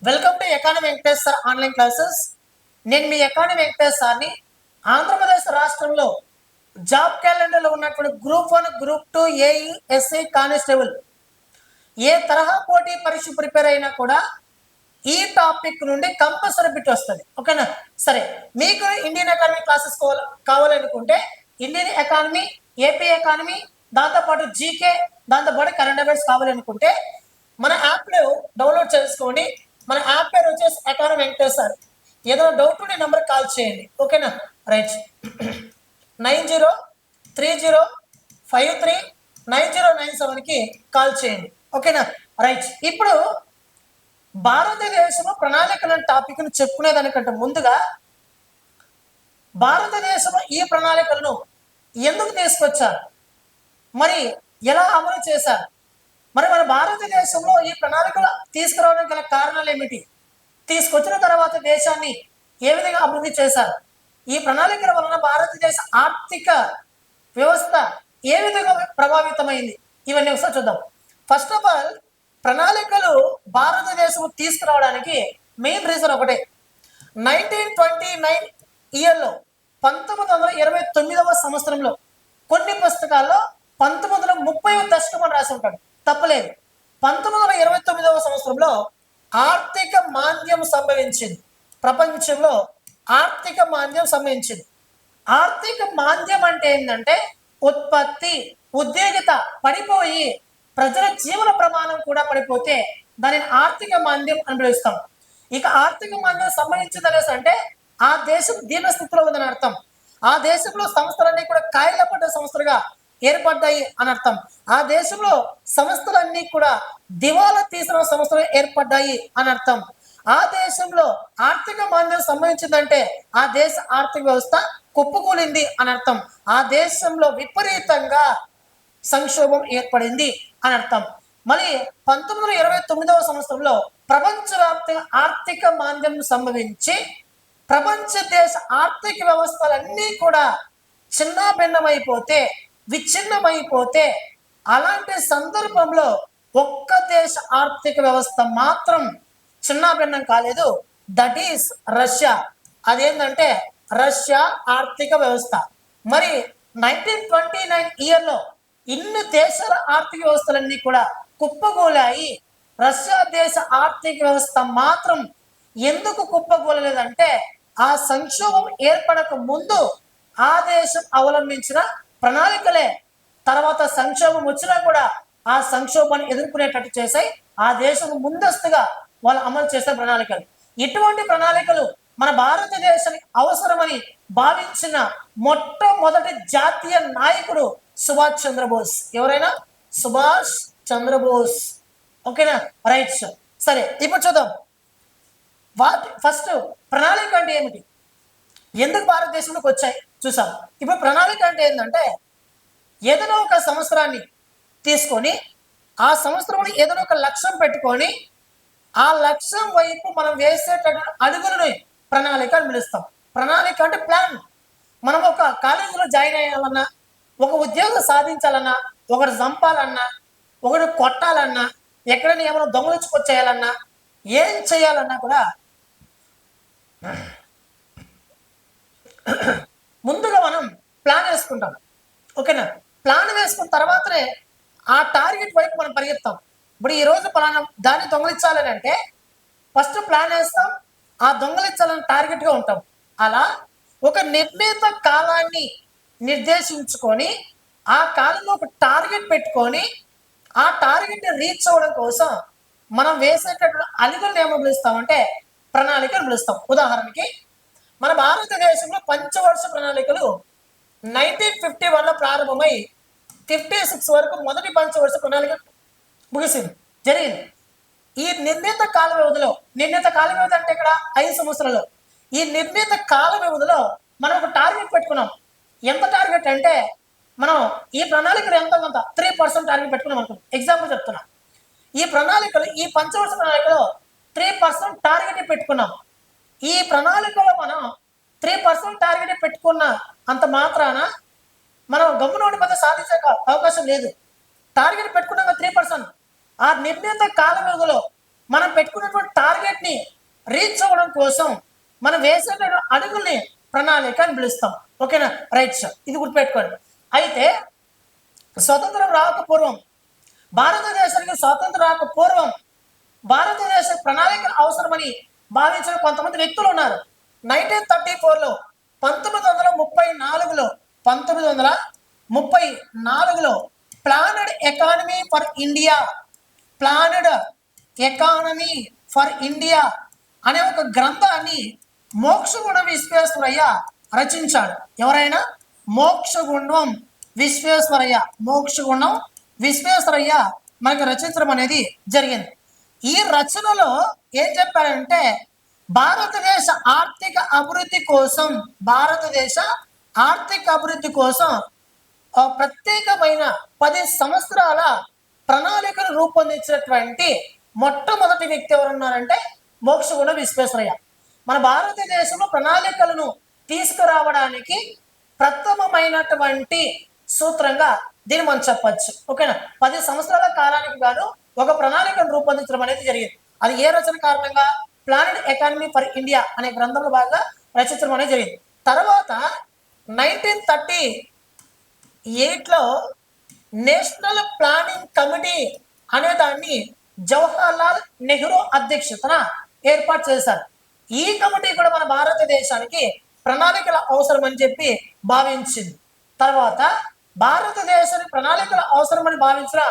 Welcome to economy Venkatesh sir online classes. నేను మీ economy Venkatesh సార్ని. ఆంధ్రప్రదేశ్ రాష్ట్రంలో జాబ్ క్యాలెండర్లో ఉన్నటువంటి group 1, group 2, AE, SI, constable ఏ తరహా పోటీ పరీక్ష ప్రిపేర్ అయినా కూడా ఈ టాపిక్ నుండి కంపల్సరీ బిట్ వస్తుంది. ఓకేనా? సరే, మీకు ఇండియన్ ఎకానమీ క్లాసెస్ కావాలనుకుంటే ఇండియన్ ఎకానమీ, ఏపీ ఎకానమీ, దాంతోపాటు జీకే, దాంతోపాటు కరెంట్ అఫైర్స్ కావాలనుకుంటే మన యాప్లో డౌన్లోడ్ చేసుకోండి. మన యాప్ పేరు వచ్చేసి ఎకానమీ వెంకటేష్ సార్. ఏదైనా డౌట్ ఉంటే నెంబర్ కాల్ చేయండి. ఓకేనా? రైట్. 9030539097కి కాల్ చేయండి. ఓకేనా? రైట్. ఇప్పుడు భారతదేశంలో ప్రణాళికల టాపిక్ను చెప్పుకునేదానికంటే ముందుగా భారతదేశంలో ఈ ప్రణాళికలను ఎందుకు తీసుకొచ్చారు, మరి ఎలా అమలు చేశారు, మరి మన భారతదేశంలో ఈ ప్రణాళికలు తీసుకురావడానికి గల కారణాలు ఏమిటి, తీసుకొచ్చిన తర్వాత దేశాన్ని ఏ విధంగా అభివృద్ధి చేశారు, ఈ ప్రణాళికల వలన భారతదేశ ఆర్థిక వ్యవస్థ ఏ విధంగా ప్రభావితమైంది, ఇవన్నీ ఒకసారి చూద్దాం. ఫస్ట్ ఆఫ్ ఆల్, ప్రణాళికలు భారతదేశం తీసుకురావడానికి మెయిన్ రీజన్ ఒకటే. 1929 ఇయర్లో 1929వ సంవత్సరంలో కొన్ని పుస్తకాల్లో 1930వ దశకం అని రాసి ఉంటాడు. తప్పలేదు. 1929వ సంవత్సరంలో ఆర్థిక మాంద్యం సంభవించింది. ప్రపంచంలో ఆర్థిక మాంద్యం సంభవించింది. ఆర్థిక మాంద్యం అంటే ఏంటంటే ఉత్పత్తి, ఉద్యోగిత పడిపోయి ప్రజల జీవన ప్రమాణం కూడా పడిపోతే దానిని ఆర్థిక మాంద్యం అని పిలుస్తాం. ఇక ఆర్థిక మాంద్యం సంభవించింది అనేసి అంటే ఆ దేశం దీన స్థితిలో ఉందని అర్థం. ఆ దేశంలో సంస్థలన్నీ కూడా కాయల పడ్డ సంస్థలుగా ఏర్పడ్డాయి అని అర్థం. ఆ దేశంలో సంస్థలన్నీ కూడా దివాలా తీసిన సంస్థలు ఏర్పడ్డాయి అని అర్థం. ఆ దేశంలో ఆర్థిక మాంద్యం సంభవించిందంటే ఆ దేశ ఆర్థిక వ్యవస్థ కుప్పకూలింది అని అర్థం. ఆ దేశంలో విపరీతంగా సంక్షోభం ఏర్పడింది అని అర్థం. మరి 1929వ సంవత్సరంలో ప్రపంచవ్యాప్తంగా ఆర్థిక మాంద్యం సంభవించి ప్రపంచ దేశ ఆర్థిక వ్యవస్థలన్నీ కూడా చిన్నాభిన్నమైపోతే, విచ్ఛిన్నమైపోతే, అలాంటి సందర్భంలో ఒక్క దేశ ఆర్థిక వ్యవస్థ మాత్రం చిన్నాభిన్నం కాలేదు. That is Russia. అదేంటంటే రష్యా ఆర్థిక వ్యవస్థ. మరి 1929 ఇయర్లో ఇన్ని దేశాల ఆర్థిక వ్యవస్థలన్నీ కూడా కుప్పగూలాయి. రష్యా దేశ ఆర్థిక వ్యవస్థ మాత్రం ఎందుకు కుప్పగూలలేదంటే ఆ సంక్షోభం ఏర్పడక ముందు ఆ దేశం అవలంబించిన ప్రణాళికలే తర్వాత సంక్షోభం వచ్చినా కూడా ఆ సంక్షోభాన్ని ఎదుర్కొనేటట్టు చేశాయి. ఆ దేశం ముందస్తుగా వాళ్ళు అమలు చేసే ప్రణాళికలు. ఇటువంటి ప్రణాళికలు మన భారతదేశానికి అవసరమని భావించిన మొట్టమొదటి జాతీయ నాయకుడు సుభాష్ చంద్రబోస్. ఎవరైనా? సుభాష్ చంద్రబోస్. ఓకేనా? రైట్. సరే, ఇప్పుడు చూద్దాం. ఫస్ట్ ప్రణాళిక అంటే ఏమిటి, ఎందుకు భారతదేశంలోకి వచ్చాయి చూసాం. ఇప్పుడు ప్రణాళిక అంటే ఏంటంటే ఏదైనా ఒక సంవత్సరాన్ని తీసుకొని ఆ సంవత్సరంలో ఏదైనా ఒక లక్ష్యం పెట్టుకొని ఆ లక్ష్యం వైపు మనం వేసేటటువంటి అడుగులని ప్రణాళిక అని పిలుస్తాం. ప్రణాళిక అంటే ప్లాన్. మనం ఒక కాలేజీలో జాయిన్ అయ్యాలన్నా, ఒక ఉద్యోగం సాధించాలన్నా, ఒకటి చంపాలన్నా, ఒకటి కొట్టాలన్నా, ఎక్కడైనా ఏమైనా దొంగలించుకొచ్చేయాలన్నా, ఏం చేయాలన్నా కూడా ముందుగా మనం ప్లాన్ వేసుకుంటాం. ఓకేనా? ప్లాన్ వేసుకున్న తర్వాతనే ఆ టార్గెట్ వైపు మనం పరిగెత్తాం. ఇప్పుడు ఈరోజు పలానా దాన్ని దొంగలించాలని అంటే ఫస్ట్ ప్లాన్ వేస్తాం, ఆ దొంగలించాలని టార్గెట్గా ఉంటాం. అలా ఒక నిర్ణీత కాలాన్ని నిర్దేశించుకొని ఆ కాలంలో ఒక టార్గెట్ పెట్టుకొని ఆ టార్గెట్ని రీచ్ అవ్వడం కోసం మనం వేసేటటువంటి అడుగులను ఏమో పిలుస్తామంటే ప్రణాళికలు పిలుస్తాం. ఉదాహరణకి మన భారతదేశంలో పంచవర్ష ప్రణాళికలు 1951లో ప్రారంభమై 56 వరకు మొదటి పంచవర్ష ప్రణాళిక ముగిసింది, జరిగింది. ఈ నిర్ణీత కాల వ్యవధిలో, నిర్ణీత కాల వ్యవధి అంటే ఇక్కడ 5 సంవత్సరాలు, ఈ నిర్ణీత కాల వ్యవధిలో మనం ఒక టార్గెట్ పెట్టుకున్నాం. ఎంత టార్గెట్ అంటే మనం ఈ ప్రణాళికలు ఎంత కొంత 3% టార్గెట్ పెట్టుకున్నాం అనుకున్నాం. ఎగ్జాంపుల్ చెప్తున్నా. ఈ ప్రణాళికలు, ఈ పంచవర్ష ప్రణాళికలో 3% టార్గెట్ పెట్టుకున్నాం. ఈ ప్రణాళికలో మనం 3% టార్గెట్ పెట్టుకున్న అంత మాత్రాన మనం గమ్మునోటి పెద్ద సాధించే అవకాశం లేదు. టార్గెట్ పెట్టుకున్నాక 3%, ఆ నిర్ణీత కాల వ్యవధిలో మనం పెట్టుకున్నటువంటి టార్గెట్ని రీచ్ అవ్వడం కోసం మనం వేసే అడుగుల్ని ప్రణాళిక అని పిలుస్తాం. ఓకేనా, రైట్ సార్, ఇది గుర్తుపెట్టుకోండి. అయితే స్వతంత్రం రాకపూర్వం, భారతదేశానికి స్వాతంత్రం రాకపూర్వం భారతదేశ ప్రణాళిక అవసరమని భావించిన కొంతమంది వ్యక్తులు ఉన్నారు. 1934లో 1934లో 1934లో planned economy for India, planned economy for India అనే ఒక గ్రంథాన్ని మోక్షగుండం విశ్వేశ్వరయ్య రచించాడు. ఎవరైనా? మోక్షగుండం విశ్వేశ్వరయ్య, మోక్షగుండం విశ్వేశ్వరయ్య మనకి రచించడం అనేది జరిగింది. ఈ రచనలో ఏం చెప్పారంటే భారతదేశ ఆర్థిక అభివృద్ధి కోసం, భారతదేశ ఆర్థిక అభివృద్ధి కోసం ప్రత్యేకమైన 10 సంవత్సరాల ప్రణాళికను రూపొందించినటువంటి మొట్టమొదటి వ్యక్తి ఎవరున్నారంటే మోక్షగుండం విశ్వేశ్వరయ్య. మన భారతదేశంలో ప్రణాళికలను తీసుకురావడానికి ప్రథమమైనటువంటి సూత్రంగా దీన్ని మనం చెప్పచ్చు. ఓకేనా, 10 సంవత్సరాల కాలానికి గాను ఒక ప్రణాళికను రూపొందించడం అనేది జరిగింది. అది ఏ రచన కారణంగా? ప్లానెడ్ ఎకానమీ ఫర్ ఇండియా అనే గ్రంథంలో బాగా రచించడం అనేది జరిగింది. తర్వాత 1938లో నేషనల్ ప్లానింగ్ కమిటీ అనే దాన్ని జవహర్లాల్ నెహ్రూ అధ్యక్షతన ఏర్పాటు చేశారు. ఈ కమిటీ కూడా మన భారతదేశానికి ప్రణాళికల అవసరం అని చెప్పి భావించింది. తర్వాత భారతదేశానికి ప్రణాళికల అవసరమని భావించిన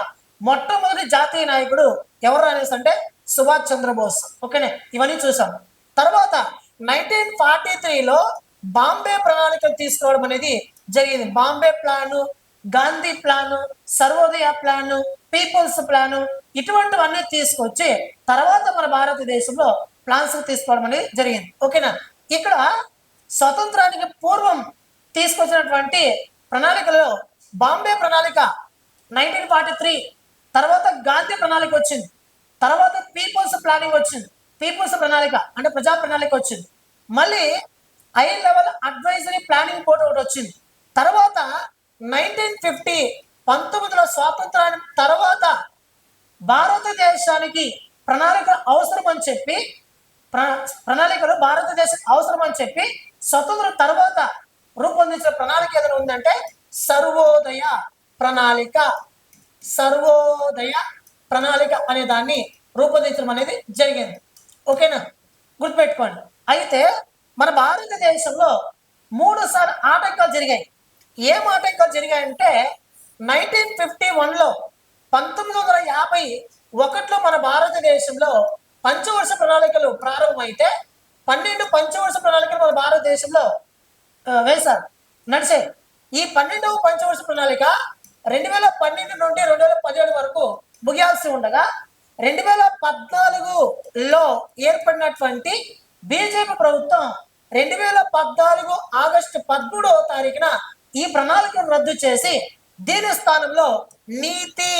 మొట్టమొదటి జాతీయ నాయకుడు ఎవరు అనేసి అంటే సుభాష్ చంద్రబోస్. ఓకేనే, ఇవన్నీ చూసాం. తర్వాత 1943లో బాంబే ప్రణాళికను తీసుకురావడం అనేది జరిగింది. Bombay plan, Gandhi plan, Sarvodaya plan, people's plan, ఇటువంటివన్నీ తీసుకొచ్చి తర్వాత మన భారతదేశంలో ప్లాన్స్ తీసుకోవడం అనేది జరిగింది. ఓకేనా, ఇక్కడ స్వతంత్రానికి పూర్వం తీసుకొచ్చినటువంటి ప్రణాళికలో బాంబే ప్రణాళిక 1943, తర్వాత గాంధీ ప్రణాళిక వచ్చింది, తర్వాత పీపుల్స్ ప్లానింగ్ వచ్చింది, పీపుల్స్ ప్రణాళిక అంటే ప్రజా ప్రణాళిక వచ్చింది, మళ్ళీ high level advisory planning board ఒకటి వచ్చింది. తర్వాత 1950 19లో స్వాతంత్రానికి తర్వాత భారతదేశానికి ప్రణాళిక అవసరం అని చెప్పి ప్రణాళికలు భారతదేశం అవసరం అని చెప్పి స్వతంత్రం తర్వాత రూపొందించిన ప్రణాళిక ఏదైనా ఉందంటే సర్వోదయ ప్రణాళిక, సర్వోదయ ప్రణాళిక అనే దాన్ని రూపొందించడం అనేది జరిగింది. ఓకేనా, గుర్తుపెట్టుకోండి. అయితే మన భారతదేశంలో 3 సార్లు ఆటంకాలు జరిగాయి. ఏం ఆటంకాలు జరిగాయంటే 1951లో 1951లో మన భారతదేశంలో పంచవర్ష ప్రణాళికలు ప్రారంభమైతే 12 పంచవర్ష ప్రణాళికలు మన భారతదేశంలో వేశారు, నడిచాయి. ఈ 12వ పంచవర్ష ప్రణాళిక 2012 నుండి 2017 వరకు ముగియాల్సి ఉండగా 2014లో ఏర్పడినటువంటి బీజేపీ ప్రభుత్వం 2014 ఆగస్టు 13వ తారీఖున ఈ ప్రణాళికను రద్దు చేసి దీని స్థానంలో నీతి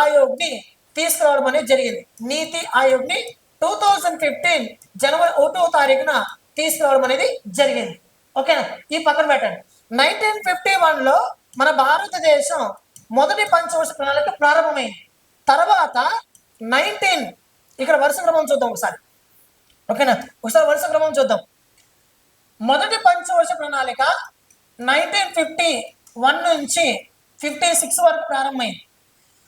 ఆయోగ్ని తీసుకురావడం అనేది జరిగింది. నీతి ఆయోగ్ని 2015 జనవరి 1వ తారీఖున తీసుకురావడం అనేది జరిగింది. ఓకేనా, ఈ పక్కన పెట్టండి. 1951లో మన భారతదేశం మొదటి పంచవర్ష ప్రణాళిక ప్రారంభమైంది. తర్వాత ఇక్కడ వరుస క్రమం చూద్దాం ఒకసారి. ఓకేనా, ఒకసారి వరుస క్రమం చూద్దాం. మొదటి పంచవర్ష ప్రణాళిక 1951 నుంచి 56 వరకు ప్రారంభమైంది.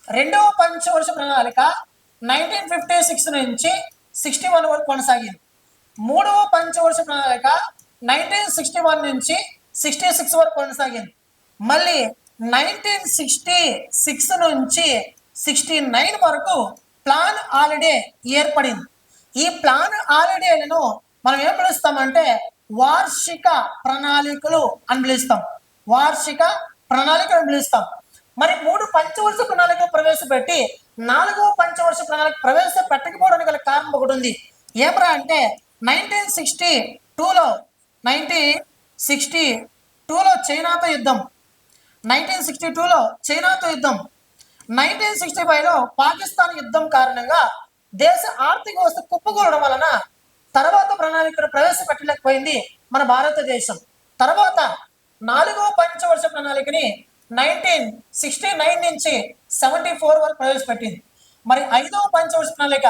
రెండవ పంచవర్ష ప్రణాళిక 1956 నుంచి 61 వరకు కొనసాగింది. మూడవ పంచవర్ష ప్రణాళిక 1961 నుంచి 66 వరకు కొనసాగింది. మళ్ళీ 1966 నుంచి 69 వరకు ప్లాన్ హాలిడే ఏర్పడింది. ఈ ప్లాన్ హాలిడేలను మనం ఏం పిలుస్తామంటే వార్షిక ప్రణాళికలు అని పిలుస్తాం. వార్షిక ప్రణాళికలు పిలుస్తాం. మరి 3 పంచవర్ష ప్రణాళికలు ప్రవేశపెట్టి 4వ పంచవర్ష ప్రణాళిక ప్రవేశపెట్టకపోవడానికి గల కారణం ఒకటి ఉంది. ఏమరా అంటే 1962లో చైనాతో యుద్ధం, 1965లో పాకిస్తాన్ యుద్ధం కారణంగా దేశ ఆర్థిక వ్యవస్థ కుప్పకూలడం వలన తర్వాత ప్రణాళికను ప్రవేశపెట్టలేకపోయింది మన భారతదేశం. తర్వాత 4వ పంచవర్ష ప్రణాళికని 1969 నుంచి 74 వరకు ప్రవేశపెట్టింది. మరి 5వ పంచవర్ష ప్రణాళిక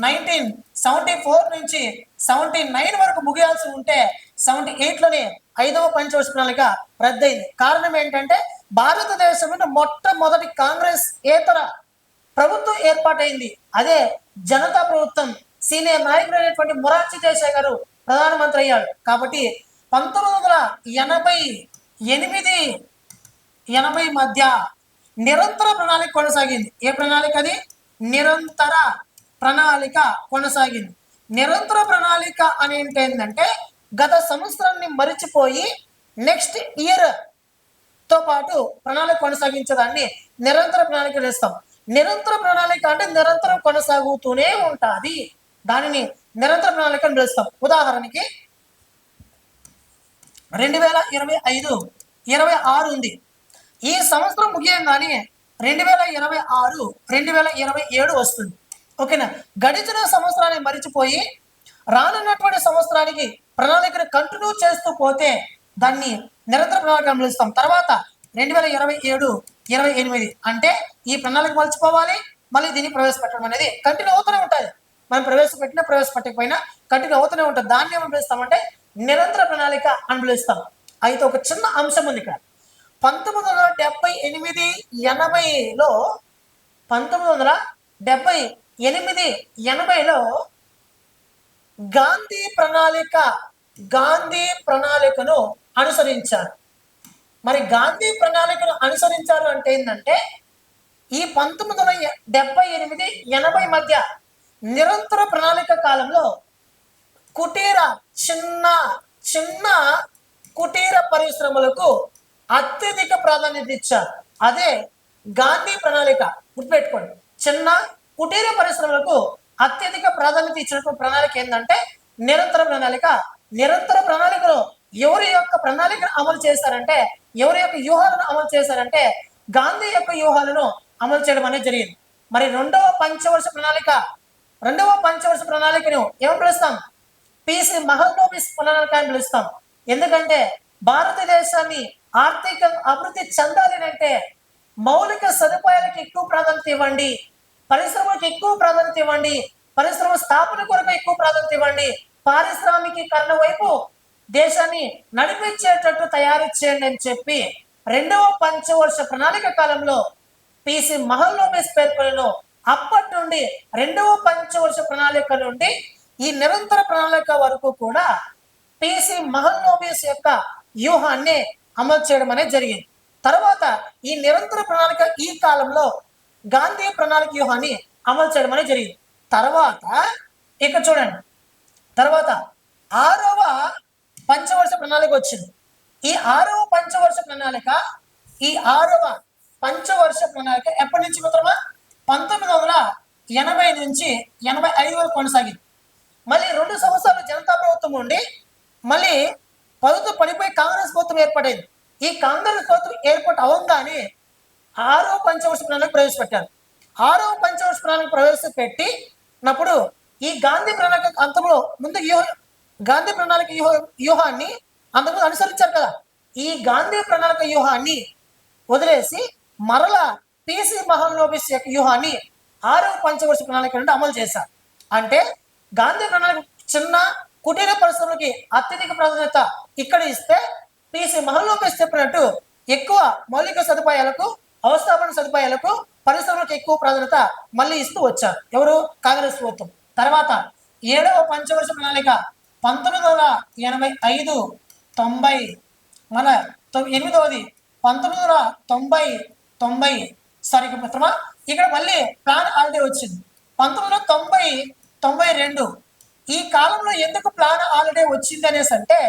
1974 నుంచి 79 వరకు ముగియాల్సి ఉంటే 78లోనే 5వ పంచవర్ష ప్రణాళిక రద్దయింది. కారణం ఏంటంటే భారతదేశంలో మొట్టమొదటి కాంగ్రెస్ ఏతర ప్రభుత్వం ఏర్పాటైంది. అదే జనతా ప్రభుత్వం. సీనియర్ నాయకుడు అయినటువంటి మొరార్జీ దేశాయ్ గారు ప్రధానమంత్రి అయ్యాడు. కాబట్టి 1988-80 మధ్య నిరంతర ప్రణాళిక కొనసాగింది. ఏ ప్రణాళిక అది? నిరంతర ప్రణాళిక కొనసాగింది. నిరంతర ప్రణాళిక అని ఏంటంటే గత సంవత్సరాన్ని మరిచిపోయి నెక్స్ట్ ఇయర్ తో పాటు ప్రణాళిక కొనసాగించేదాన్ని నిరంతర ప్రణాళిక చేస్తాం. నిరంతర ప్రణాళిక అంటే నిరంతరం కొనసాగుతూనే ఉంటుంది. దానిని నిరంతర ప్రణాళిక అని పిలుస్తాం. ఉదాహరణకి 2025-26 ఉంది. ఈ సంవత్సరం ముగియంగానే 2026-2027 వస్తుంది. ఓకేనా? గడిచిన సంవత్సరాన్ని మరిచిపోయి రానున్నటువంటి సంవత్సరానికి ప్రణాళికను కంటిన్యూ చేస్తూ పోతే దాన్ని నిరంతర ప్రణాళిక పిలుస్తాం. తర్వాత 2027-28 అంటే ఈ ప్రణాళిక మర్చిపోవాలి, మళ్ళీ దీన్ని ప్రవేశపెట్టడం అనేది కంటిన్యూ అవుతూనే ఉంటుంది. మనం ప్రవేశపెట్టకపోయినా కంటిన్యూ అవుతూనే ఉంటుంది. దాన్ని ఏమని పిలుస్తామంటే నిరంతర ప్రణాళిక అని పిలుస్తాం. అయితే ఒక చిన్న అంశం ఉంది ఇక్కడ. 1978-80లో 1978-80లో గాంధీ ప్రణాళికను అనుసరించారు. మరి గాంధీ ప్రణాళికను అనుసరించారు అంటే ఏంటంటే ఈ 1978-80 మధ్య నిరంతర ప్రణాళిక కాలంలో చిన్న కుటీర పరిశ్రమలకు అత్యధిక ప్రాధాన్యత ఇచ్చారు. అదే గాంధీ ప్రణాళిక. గుర్తుపెట్టుకోండి, చిన్న కుటీర పరిశ్రమలకు అత్యధిక ప్రాధాన్యత ఇచ్చినటువంటి ప్రణాళిక ఏంటంటే నిరంతర ప్రణాళిక. నిరంతర ప్రణాళికలో ఎవరి యొక్క ప్రణాళికను అమలు చేశారంటే, ఎవరి యొక్క వ్యూహాలను అమలు చేశారంటే గాంధీ యొక్క వ్యూహాలను అమలు చేయడం అనేది జరిగింది. మరి రెండవ పంచవర్ష ప్రణాళికను ఏమని పిలుస్తాం? పిసి మహల్నోబిస్ ప్రణాళిక అని పిలుస్తాం. ఎందుకంటే భారతదేశాన్ని ఆర్థిక అభివృద్ధి చెందాలి అంటే మౌలిక సదుపాయాలకు ఎక్కువ ప్రాధాన్యత ఇవ్వండి, పరిశ్రమలకు ఎక్కువ ప్రాధాన్యత ఇవ్వండి, పరిశ్రమ స్థాపన కొరకు ఎక్కువ ప్రాధాన్యత ఇవ్వండి, పారిశ్రామికీకరణ వైపు దేశాన్ని నడిపించేటట్టు తయారు చేయండి అని చెప్పి రెండవ పంచవర్ష ప్రణాళిక కాలంలో పిసి మహల్నోబిస్ పేర్కొనను. అప్పటి నుండి రెండవ పంచవర్ష ప్రణాళిక నుండి ఈ నిరంతర ప్రణాళిక వరకు కూడా పిసి మహల్నోబిస్ యొక్క వ్యూహాన్ని అమలు చేయడం అనేది జరిగింది. తర్వాత ఈ నిరంతర ప్రణాళిక ఈ కాలంలో గాంధీ ప్రణాళిక వ్యూహాన్ని అమలు చేయడం అనేది జరిగింది. తర్వాత ఇక చూడండి, తర్వాత 6వ పంచవర్ష ప్రణాళిక వచ్చింది. ఈ 6వ పంచవర్ష ప్రణాళిక ఎప్పటి నుంచి మిత్రమా? 1980 నుంచి 85 వరకు కొనసాగింది. మళ్ళీ 2 సంవత్సరాలు జనతా ప్రభుత్వం ఉండి మళ్ళీ ప్రభుత్వం పడిపోయి కాంగ్రెస్ ప్రభుత్వం ఏర్పడేది. ఈ కాంగ్రెస్ ప్రభుత్వం ఏర్పాటు అవ్వగానే 6వ పంచవర్ష ప్రణాళిక ప్రవేశపెట్టారు. 6వ పంచవర్ష ప్రణాళిక ప్రవేశపెట్టినప్పుడు ఈ గాంధీ ప్రణాళిక అంతంలో ముందు గాంధీ ప్రణాళిక వ్యూహాన్ని అంతకుముందు అనుసరించారు కదా. ఈ గాంధీ ప్రణాళిక వ్యూహాన్ని వదిలేసి మరలా పిసి మహల్నోబిస్ యొక్క వ్యూహాన్ని 6వ పంచవర్ష ప్రణాళిక నుండి అమలు చేశారు. అంటే గాంధీ ప్రణాళిక చిన్న కుటీర పరిశ్రమలకి అత్యధిక ప్రాధాన్యత ఇక్కడ ఇస్తే పిసి మహల్నోబిస్ చెప్పినట్టు ఎక్కువ మౌలిక సదుపాయాలకు, అవస్థాపన సదుపాయాలకు, పరిశ్రమలకు ఎక్కువ ప్రాధాన్యత మళ్ళీ ఇస్తూ వచ్చారు. ఎవరు? కాంగ్రెస్ ప్రభుత్వం. తర్వాత 7వ పంచవర్ష ప్రణాళిక 1985-90, మన 8వది 1990 సారీ మిత్రమా, ఇక్కడ మళ్ళీ ప్లాన్ ఆల్రెడీ వచ్చింది. 1990-92 ఈ కాలంలో ఎందుకు ప్లాన్ ఆల్రెడీ వచ్చింది అనేసి అంటే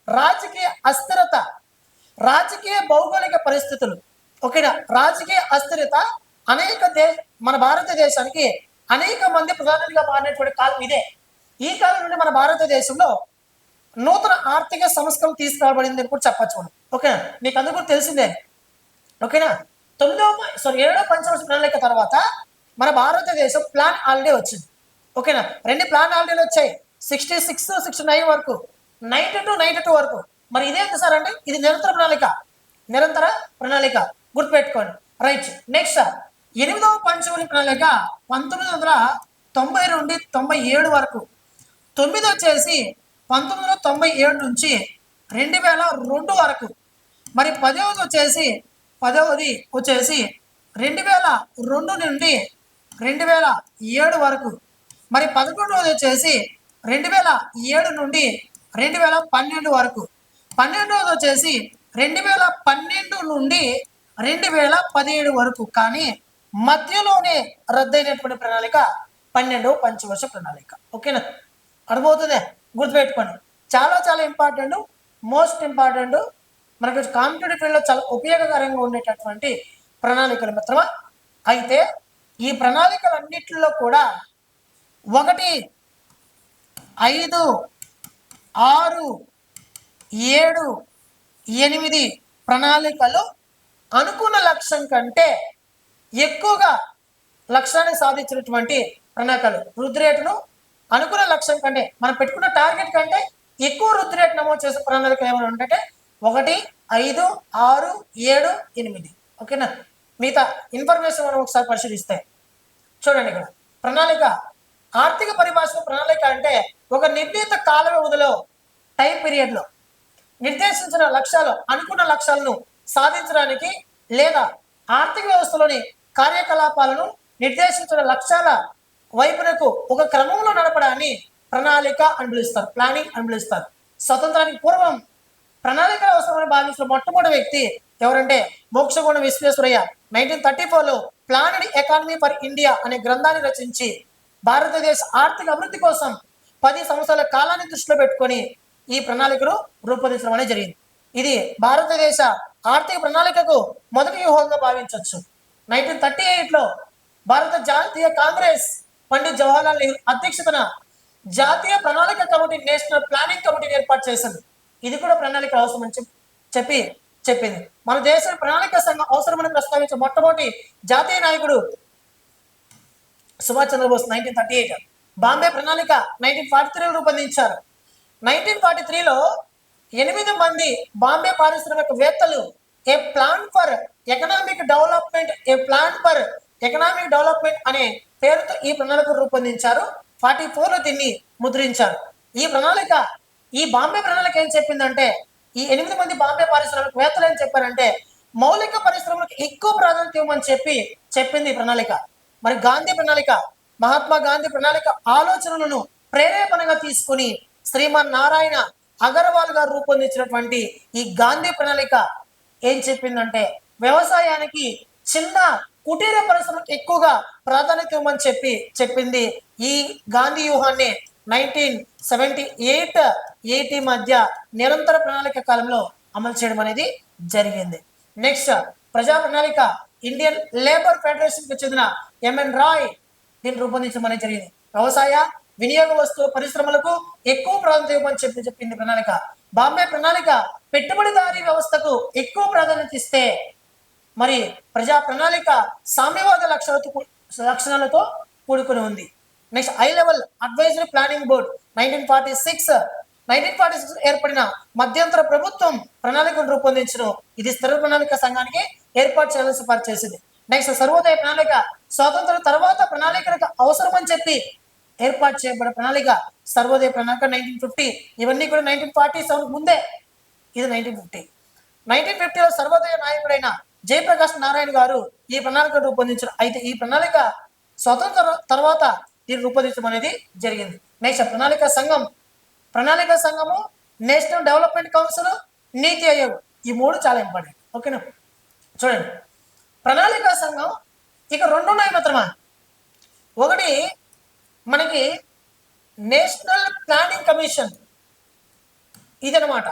రాజకీయ అస్థిరత, రాజకీయ భౌగోళిక పరిస్థితులు. ఓకేనా? రాజకీయ అస్థిరత మన భారతదేశానికి అనేక మంది ప్రధానంగా మారినటువంటి కాలం ఇదే. ఈ కాలం నుండి మన భారతదేశంలో నూతన ఆర్థిక సంస్కరణ తీసుకురాబడింది అని కూడా చెప్పచ్చు మనం. ఓకేనా? మీకు అందరూ తెలిసిందే. ఓకేనా? 7వ పంచవర్ష ప్రణాళిక తర్వాత మన భారతదేశం ప్లాన్ ఆల్రెడీ వచ్చింది. ఓకేనా? 2 ప్లాన్ ఆల్రెడీ వచ్చాయి, 66-69 వరకు, 90-92 వరకు. మరి ఇదేంటి సార్ అంటే ఇది నిరంతర ప్రణాళిక గుర్తుపెట్టుకోండి. రైట్. నెక్స్ట్ 8వ పంచవర్ష ప్రణాళిక 1990 నుండి 97 వరకు. 9 వచ్చేసి 1997 నుంచి 2002 వరకు. మరి 10వది వచ్చేసి 2002 నుండి 2007 వరకు. మరి 11వది వచ్చేసి 2007 నుండి 2012 వరకు. 12వది వచ్చేసి 2012 నుండి 2017 వరకు. కానీ మధ్యలోనే రద్దయినటువంటి ప్రణాళిక 12వ పంచవర్ష ప్రణాళిక. ఓకేనా, అర్థమవుతుందే, గుర్తుపెట్టుకోండి. చాలా చాలా ఇంపార్టెంట్, మోస్ట్ ఇంపార్టెంట్, మనకి కాంపిటేటివ్ ఫీల్డ్లో చాలా ఉపయోగకరంగా ఉండేటటువంటి ప్రణాళికలు మిత్రమా. అయితే ఈ ప్రణాళికలన్నిటిలో కూడా 1, 5, 6, 7, 8 ప్రణాళికలు అనుకున్న లక్ష్యం కంటే ఎక్కువగా లక్ష్యాన్ని సాధించినటువంటి ప్రణాళికలు. వృద్ధి రేటును అనుకున్న లక్ష్యం కంటే, మనం పెట్టుకున్న టార్గెట్ కంటే ఎక్కువ వృద్ధి రేటు నమోదు చేసే ప్రణాళికలు ఏమైనా ఉంటే 1, 5, 6, 7, 8. ఓకేనా, మిగతా ఇన్ఫర్మేషన్ మనం ఒకసారి పరిశీలిస్తే చూడండి. ఇక్కడ ప్రణాళిక ఆర్థిక పరిభాష ప్రణాళిక అంటే ఒక నిర్ణీత కాల వ్యవధిలో, టైం పీరియడ్లో నిర్దేశించిన లక్ష్యాలు, అనుకున్న లక్ష్యాలను సాధించడానికి లేదా ఆర్థిక వ్యవస్థలోని కార్యకలాపాలను నిర్దేశించిన లక్ష్యాల వైపునకు ఒక క్రమంలో నడపడాన్ని ప్రణాళిక అని పిలుస్తారు, ప్లానింగ్ అని పిలుస్తారు. స్వతంత్రానికి పూర్వం ప్రణాళికల అవసరమని భావించిన మొట్టమొదటి వ్యక్తి ఎవరంటే మోక్షగుండం విశ్వేశ్వరయ్య. 1934లో ప్లాన్డ్ ఎకానమీ ఫర్ ఇండియా అనే గ్రంథాన్ని రచించి భారతదేశ ఆర్థిక అభివృద్ధి కోసం 10 సంవత్సరాల కాలాన్ని దృష్టిలో పెట్టుకొని ఈ ప్రణాళికను రూపొందించడం అనేది జరిగింది. ఇది భారతదేశ ఆర్థిక ప్రణాళికకు మొదటి వ్యూహంగా భావించవచ్చు. 1938లో భారత జాతీయ కాంగ్రెస్ పండిత్ జవహర్లాల్ నెహ్రూ అధ్యక్షతన జాతీయ ప్రణాళిక కమిటీ, నేషనల్ ప్లానింగ్ కమిటీని ఏర్పాటు చేసింది. ఇది కూడా ప్రణాళిక అవసరమని చెప్పింది. మన దేశ ప్రణాళిక సంఘం అవసరమని ప్రస్తావించిన మొట్టమొదటి జాతీయ నాయకుడు సుభాష్ చంద్రబోస్. 1938 బాంబే ప్రణాళిక 1943లో రూపొందించారు. 1943లో 8 మంది బాంబే పారిశ్రామికవేత్తలు ఏ ప్లాన్ ఫర్ ఎకనామిక్ డెవలప్మెంట్ అనే పేరుతో ఈ ప్రణాళిక రూపొందించారు. 44లో దీన్ని ముద్రించారు. ఈ బాంబే ప్రణాళిక ఏం చెప్పిందంటే, ఈ 8 మంది బాంబే పారిశ్రామికవేత్తలు ఏం చెప్పారంటే మౌలిక పరిశ్రమలకు ఎక్కువ ప్రాధాన్యత ఇవ్వమని చెప్పింది ఈ ప్రణాళిక. మరి గాంధీ ప్రణాళిక, మహాత్మా గాంధీ ప్రణాళిక ఆలోచనలను ప్రేరేపణగా తీసుకుని శ్రీమాన్ నారాయణ అగర్వాల్ గారు రూపొందించినటువంటి ఈ గాంధీ ప్రణాళిక ఏం చెప్పిందంటే వ్యవసాయానికి, చిన్న కుటీర పరిశ్రమలకు ఎక్కువగా ప్రాధాన్యత ఇవ్వమని చెప్పింది. ఈ గాంధీ వ్యూహాన్ని 1978-80 మధ్య నిరంతర ప్రణాళిక కాలంలో అమలు చేయడం అనేది జరిగింది. నెక్స్ట్ ప్రజా ప్రణాళిక ఇండియన్ లేబర్ ఫెడరేషన్ కు చెందిన ఎంఎన్ రాయ్ దీన్ని రూపొందించడం అనేది జరిగింది. వ్యవసాయ వినియోగ వస్తువు పరిశ్రమలకు ఎక్కువ ప్రాధాన్యత ఇవ్వమని చెప్పింది ప్రణాళిక. బాంబే ప్రణాళిక పెట్టుబడిదారీ వ్యవస్థకు ఎక్కువ ప్రాధాన్యత ఇస్తే, మరి ప్రజా ప్రణాళిక సామ్యవాద లక్షణాలతో కూడుకుని ఉంది. Next high level advisory planning board 1946 ఏర్పడిన మధ్యంతర ప్రభుత్వం ప్రణాళికను రూపొందించడం. ఇది స్థిర ప్రణాళిక సంఘానికి ఏర్పాటు చేయాలని సిఫార్సు చేసింది. నెక్స్ట్ సర్వోదయ ప్రణాళిక స్వాతంత్రం తర్వాత ప్రణాళికలకు అవసరమని చెప్పి ఏర్పాటు చేయబడిన ప్రణాళిక సర్వోదయ ప్రణాళిక 1950. ఇవన్నీ కూడా 1947 ముందే, ఇది 1950లో సర్వోదయ నాయకుడైన జయప్రకాష్ నారాయణ గారు ఈ ప్రణాళిక రూపొందించారు. అయితే ఈ ప్రణాళిక స్వతంత్ర తర్వాత దీన్ని రూపొందించడం అనేది జరిగింది. నెక్స్ట్ ప్రణాళిక సంఘము, నేషనల్ డెవలప్మెంట్ కౌన్సిల్, నీతి ఆయోగ్, ఈ 3 చాలా ఇంపార్టెంట్. ఓకేనా, చూడండి. ప్రణాళిక సంఘం ఇక 2 ఉన్నాయి మిత్రమా. ఒకటి మనకి నేషనల్ ప్లానింగ్ కమిషన్, ఇదనమాట.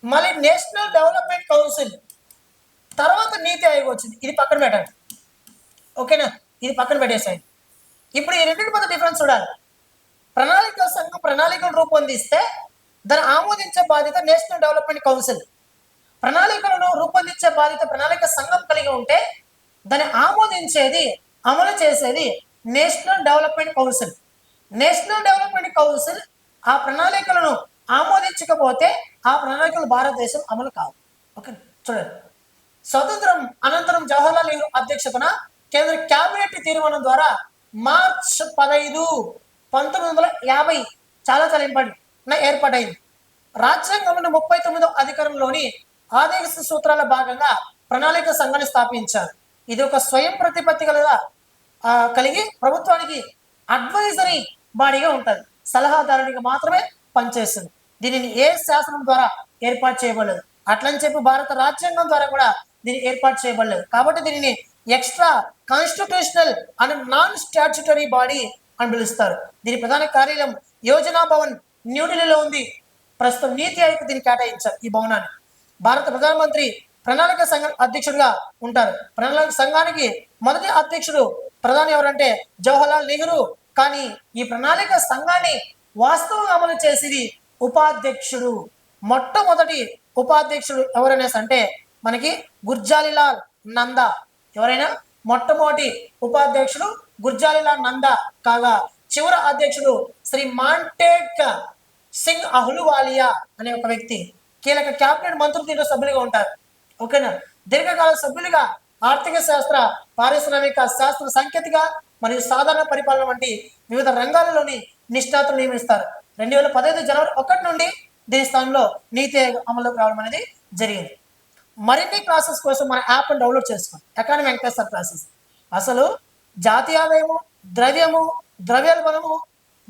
మళ్ళీ నేషనల్ డెవలప్మెంట్ కౌన్సిల్, తర్వాత నీతి ఆయోగ్ వచ్చింది. ఇది పక్కన పెట్టండి. ఓకేనా, ఇది పక్కన పెట్టేసాయి. ఇప్పుడు ఈ రెండింటి మధ్య డిఫరెన్స్ చూడాలి. ప్రణాళిక సంఘం ప్రణాళికలు రూపొందిస్తే దాన్ని ఆమోదించే బాధ్యత నేషనల్ డెవలప్మెంట్ కౌన్సిల్. ప్రణాళికలను రూపొందించే బాధ్యత ప్రణాళిక సంఘం కలిగి ఉంటే దాన్ని ఆమోదించేది, అమలు చేసేది national development council. National development council ఆ ప్రణాళికలను ఆమోదించకపోతే ఆ ప్రణాళికలు భారతదేశం అమలు కావు. ఓకే, చూడండి. స్వతంత్రం అనంతరం జవహర్లాల్ నెహ్రూ అధ్యక్షతన కేంద్ర కేబినెట్ తీర్మానం ద్వారా మార్చ్ 15, 1950 చాలా చాలా ఇంపార్టెంట్ ఏర్పాటైంది. రాజ్యాంగంలోని 39వ అధికారంలోని ఆదేశ సూత్రాల భాగంగా ప్రణాళిక సంఘాన్ని స్థాపించారు. ఇది ఒక స్వయం ప్రతిపత్తి కలిగి ప్రభుత్వానికి అడ్వైజరీ బాడీగా ఉంటుంది. సలహాదారునికి మాత్రమే పనిచేస్తుంది. దీనిని ఏ శాసనం ద్వారా ఏర్పాటు చేయబడలేదు. అట్లని చెప్పి భారత రాజ్యాంగం ద్వారా కూడా దీన్ని ఏర్పాటు చేయబడలేదు. కాబట్టి దీనిని extra constitutional and non statutory body అని పిలుస్తారు. దీని ప్రధాన కార్యాలయం యోజనా భవన్ న్యూఢిల్లీలో ఉంది. ప్రస్తుతం నీతి ఆయోగ్ దీన్ని కేటాయించారు ఈ భవనాన్ని. భారత ప్రధానమంత్రి ప్రణాళిక సంఘం అధ్యక్షుడిగా ఉంటారు. ప్రణాళిక సంఘానికి మొదటి అధ్యక్షుడు ప్రధాని ఎవరంటే జవహర్లాల్ నెహ్రూ. కానీ ఈ ప్రణాళిక సంఘాన్ని వాస్తవంగా అమలు చేసేది ఉపాధ్యక్షుడు. మొట్టమొదటి ఉపాధ్యక్షుడు ఎవరనేసి అంటే మనకి గుర్జాలిలాల్ నందా. ఎవరైనా మొట్టమొదటి ఉపాధ్యక్షుడు గుర్జాలిలాల్ నందా కాగా చివరి అధ్యక్షుడు శ్రీ మాంటేక్ సింగ్ అహ్లూవాలియా అనే ఒక వ్యక్తి. కీలక క్యాబినెట్ మంత్రులు దీంట్లో సభ్యులుగా ఉంటారు. ఓకేనా. దీర్ఘకాల సభ్యులుగా ఆర్థిక శాస్త్ర, పారిశ్రామిక శాస్త్ర, సాంకేతిక మరియు సాధారణ పరిపాలన వంటి వివిధ రంగాలలోని నిష్ణాతులు నియమిస్తారు. 2015 జనవరి 1 నుండి దీని స్థానంలో నీతి ఆయోగ్ అమలులోకి రావడం అనేది జరిగింది. మరిన్ని క్లాసెస్ కోసం మన యాప్ను డౌన్లోడ్ చేసుకోండి. Economy Venkateswara classes. అసలు జాతీయ ఆదాయము, ద్రవ్యము, ద్రవ్యోల్బణము,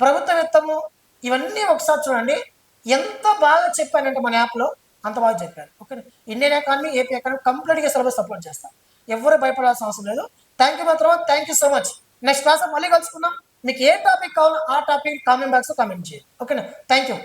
ప్రభుత్వ విత్తము ఇవన్నీ ఒకసారి చూడండి. ఎంత బాగా చెప్పానంటే మన యాప్లో అంత బాగా చెప్పాను. Okay. Indian economy, AP economy కంప్లీట్గా సిలబస్ సపోర్ట్ చేస్తాను. ఎవరు భయపడాల్సిన అవసరం లేదు. థ్యాంక్ యూ మాత్రం. Thank you so much. Next class మళ్ళీ కలుసుకుందాం. మీకు ఏ టాపిక్ కావాలో ఆ టాపిక్ కామెంట్ బాక్స్లో కామెంట్ చేయండి. ఓకేనా. Thank you.